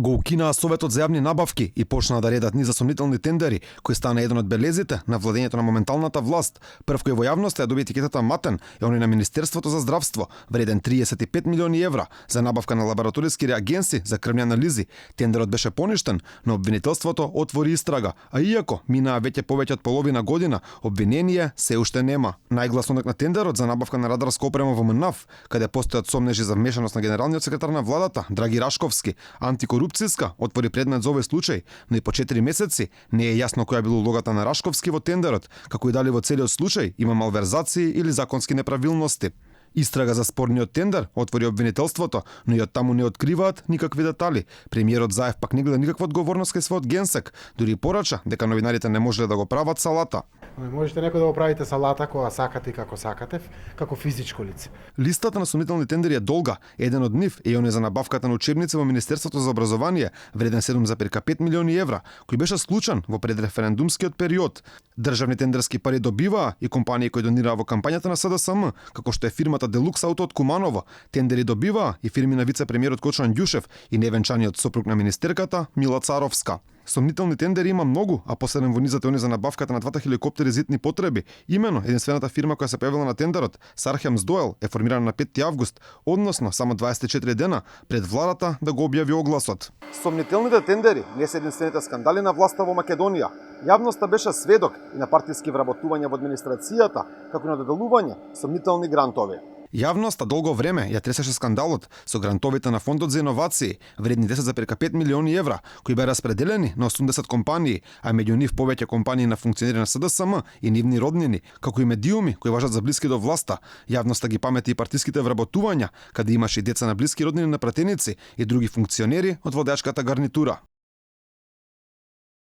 Го укинаа Советот за јавни набавки и почнаа да редат низа сомнителни тендери, кој стана еден од белезите на владењето на моменталната власт. Прв кој во јавноста ја доби етикетата матен е оној на Министерството за здравство, вреден 35 милиони евра за набавка на лабораториски реагенси за крвни анализи. Тендерот беше поништен, но обвинителството отвори истрага, а иако минаа повеќе од половина година, обвинение се уште нема. Најгласонак на тендерот за набавка на радарска опрема во МНАВ, каде постојат сомнежи за вмешаност на генералниот секретар на владата Драги Рашковски, антикорупцијска, отвори предмет за овој случај, но и по 4 месеци не е јасно која била улогата на Рашковски во тендерот, како и дали во целиот случај има малверзации или законски неправилности. Истрага за спорниот тендер отвори обвинителството, но и од таму не откриваат никакви детали. Премиерот Заев пак не гледа никаква одговорност кај својот генсек, дури порача дека новинарите не можеле да го прават салата. Не можете некој да го правите салата кога сакате и како сакате, како физичко лице. Листата на сомнителни тендери е долга. Еден од нив е оној за набавката на учебници во Министерството за образование, вреден 7,5 милиони евра, кој беше случен во предреферендумскиот период. Државни тендерски пари добиваа и компании кои донираа во кампањата на СДСМ, како што е фирмата Делукс Ауто од Куманово. Тендери добиваа и фирми на вице-премиерот Кочан Ѓушев и невенчаниот сопруг на министерката Мила Царовска. Сомнителни тендери има многу, а последен во низот е оној за набавката на двата хеликоптери за итни потреби. Имено, единствената фирма која се појавила на тендерот, Сархемс Доел, е формирана на 5 август, односно само 24 дена пред владата да го објави огласот. Сомнителните тендери не се единствените скандали на власта во Македонија. Јавноста беше сведок и на партиски вработувања во администрацијата, како и на доделување сомнителни грантови. Јавноста долго време ја тресеше скандалот со грантовите на Фондот за иновации, вредни 10,5 милиони евра, кои беа распределени на 80 компании, а меѓу нив повеќе компании на функционери на СДСМ и нивни роднини, како и медиуми кои важат за блиски до власта. Јавноста ги памети и партиските вработувања, каде имаше и деца на блиски роднини на пратеници и други функционери од владеачката гарнитура.